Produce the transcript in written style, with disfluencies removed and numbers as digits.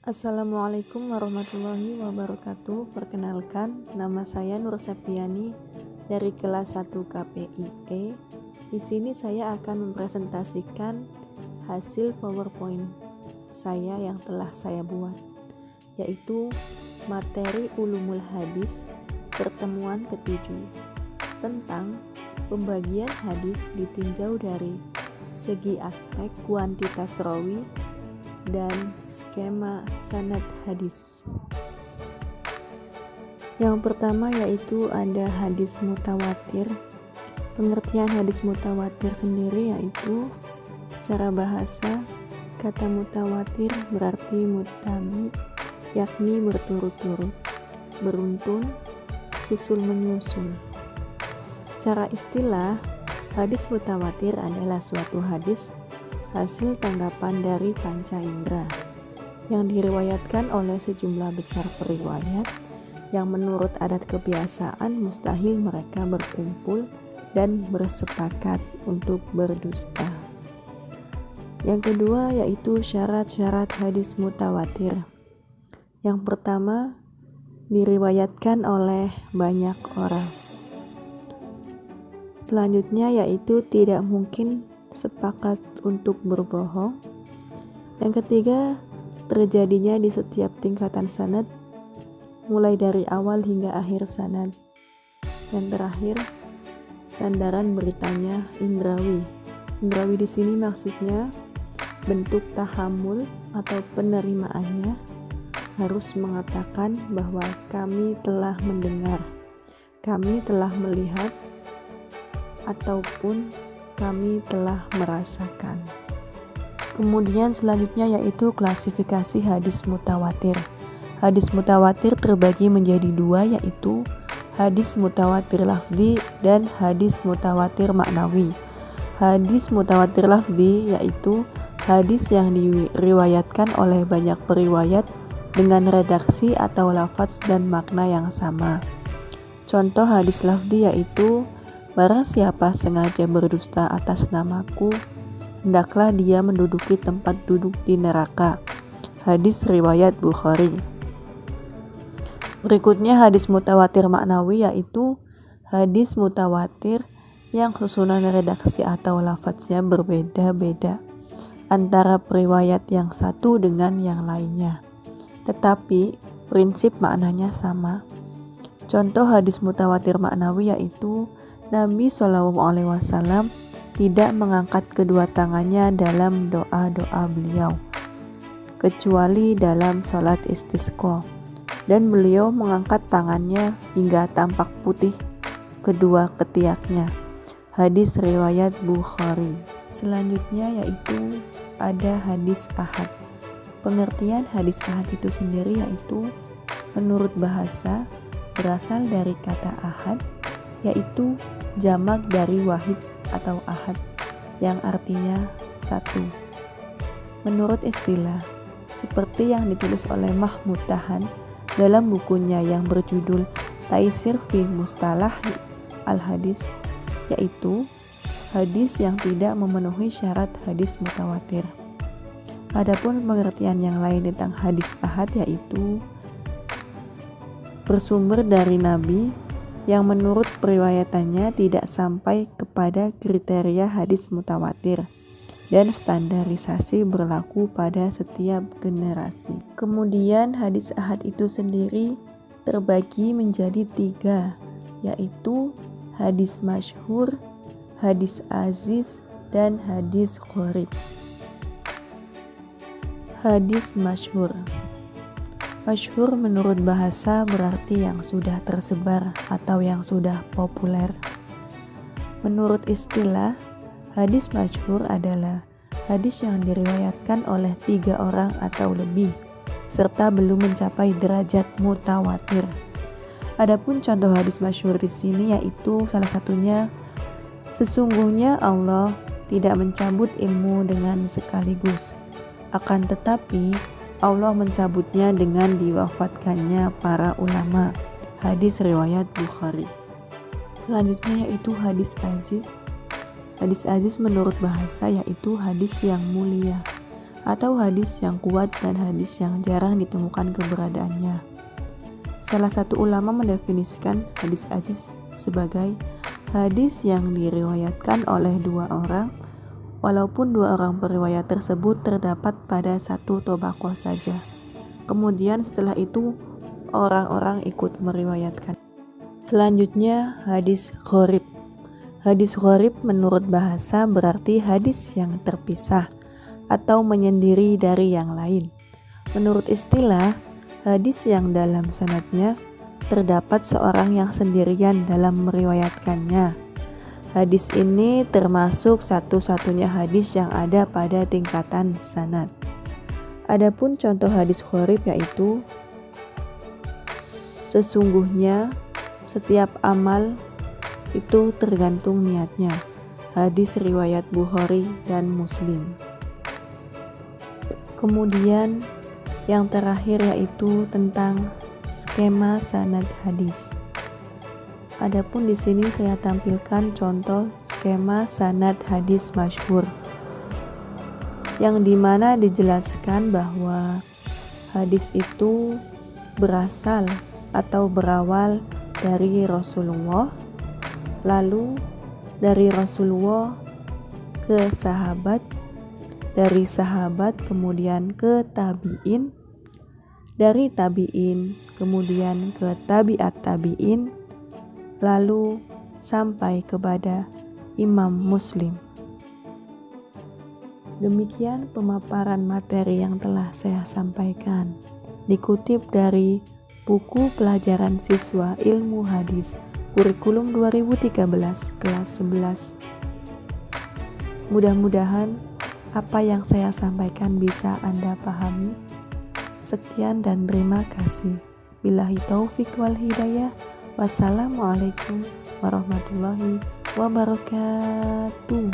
Assalamualaikum warahmatullahi wabarakatuh. Perkenalkan, nama saya Nur Septiani dari kelas 1 KPIE. Di sini saya akan mempresentasikan hasil PowerPoint saya yang telah saya buat, yaitu materi Ulumul Hadis pertemuan ke-7 tentang pembagian hadis ditinjau dari segi aspek kuantitas rawi dan skema sanad hadis. Yang pertama yaitu ada hadis mutawatir. Pengertian hadis mutawatir sendiri yaitu secara bahasa kata mutawatir berarti mutabi, yakni berturut-turut, beruntun, susul menyusul. Secara istilah, hadis mutawatir adalah suatu hadis hasil tanggapan dari panca indera yang diriwayatkan oleh sejumlah besar periwayat yang menurut adat kebiasaan mustahil mereka berkumpul dan bersepakat untuk berdusta. Yang kedua yaitu syarat-syarat hadis mutawatir. Yang pertama, diriwayatkan oleh banyak orang. Selanjutnya yaitu tidak mungkin sepakat untuk berbohong. Yang ketiga, terjadinya di setiap tingkatan sanad, mulai dari awal hingga akhir sanad. Yang terakhir, sandaran beritanya indrawi. Indrawi di sini maksudnya bentuk tahammul atau penerimaannya harus mengatakan bahwa kami telah mendengar, kami telah melihat, ataupun kami telah merasakan. Kemudian selanjutnya yaitu klasifikasi hadis mutawatir. Hadis mutawatir terbagi menjadi dua, yaitu hadis mutawatir lafzi dan hadis mutawatir maknawi. Hadis mutawatir lafzi yaitu hadis yang diriwayatkan oleh banyak periwayat dengan redaksi atau lafaz dan makna yang sama. Contoh hadis lafzi yaitu barang siapa sengaja berdusta atas namaku, hendaklah dia menduduki tempat duduk di neraka. Hadis riwayat Bukhari. Berikutnya hadis mutawatir maknawi yaitu hadis mutawatir yang susunan redaksi atau lafadznya berbeda-beda antara periwayat yang satu dengan yang lainnya, tetapi prinsip maknanya sama. Contoh hadis mutawatir maknawi yaitu Nabi SAW tidak mengangkat kedua tangannya dalam doa-doa beliau, kecuali dalam sholat istisqa, dan beliau mengangkat tangannya hingga tampak putih kedua ketiaknya. Hadis riwayat Bukhari. Selanjutnya yaitu ada hadis ahad. Pengertian hadis ahad itu sendiri yaitu menurut bahasa berasal dari kata ahad, yaitu jamak dari wahid atau ahad yang artinya satu. Menurut istilah, seperti yang ditulis oleh Mahmud Tahan dalam bukunya yang berjudul Taisir fi Mustalah al-Hadis, yaitu hadis yang tidak memenuhi syarat hadis mutawatir. Adapun pengertian yang lain tentang hadis ahad yaitu bersumber dari Nabi yang menurut periwayatannya tidak sampai kepada kriteria hadis mutawatir dan standarisasi berlaku pada setiap generasi. Kemudian hadis ahad itu sendiri terbagi menjadi 3, yaitu hadis masyhur, hadis aziz, dan hadis gharib. Hadis masyhur. Masyhur menurut bahasa berarti yang sudah tersebar atau yang sudah populer. Menurut istilah, hadis masyhur adalah hadis yang diriwayatkan oleh 3 orang atau lebih, serta belum mencapai derajat mutawatir. Adapun contoh hadis masyhur di sini yaitu salah satunya, sesungguhnya Allah tidak mencabut ilmu dengan sekaligus, akan tetapi Allah mencabutnya dengan diwafatkannya para ulama. Hadis riwayat Bukhari. Selanjutnya yaitu hadis aziz. Hadis aziz menurut bahasa yaitu hadis yang mulia atau hadis yang kuat dan hadis yang jarang ditemukan keberadaannya. Salah satu ulama mendefinisikan hadis aziz sebagai hadis yang diriwayatkan oleh dua orang, walaupun dua orang periwayat tersebut terdapat pada satu tobaqoh saja. Kemudian setelah itu orang-orang ikut meriwayatkan. Selanjutnya hadis gharib. Hadis gharib menurut bahasa berarti hadis yang terpisah atau menyendiri dari yang lain. Menurut istilah, hadis yang dalam sanadnya terdapat seorang yang sendirian dalam meriwayatkannya. Hadis ini termasuk satu-satunya hadis yang ada pada tingkatan sanad. Adapun contoh hadis gharib yaitu sesungguhnya setiap amal itu tergantung niatnya. Hadis riwayat Bukhari dan Muslim. Kemudian yang terakhir yaitu tentang skema sanad hadis. Adapun di sini saya tampilkan contoh skema sanad hadis masyhur, yang dimana dijelaskan bahwa hadis itu berasal atau berawal dari Rasulullah, lalu dari Rasulullah ke sahabat, dari sahabat kemudian ke tabi'in, dari tabi'in kemudian ke tabi'at tabi'in, lalu sampai kepada Imam Muslim. Demikian pemaparan materi yang telah saya sampaikan, dikutip dari buku pelajaran siswa ilmu hadis kurikulum 2013 kelas 11. Mudah-mudahan apa yang saya sampaikan bisa Anda pahami. Sekian dan terima kasih. Billahi taufik wal hidayah. Wassalamualaikum warahmatullahi wabarakatuh.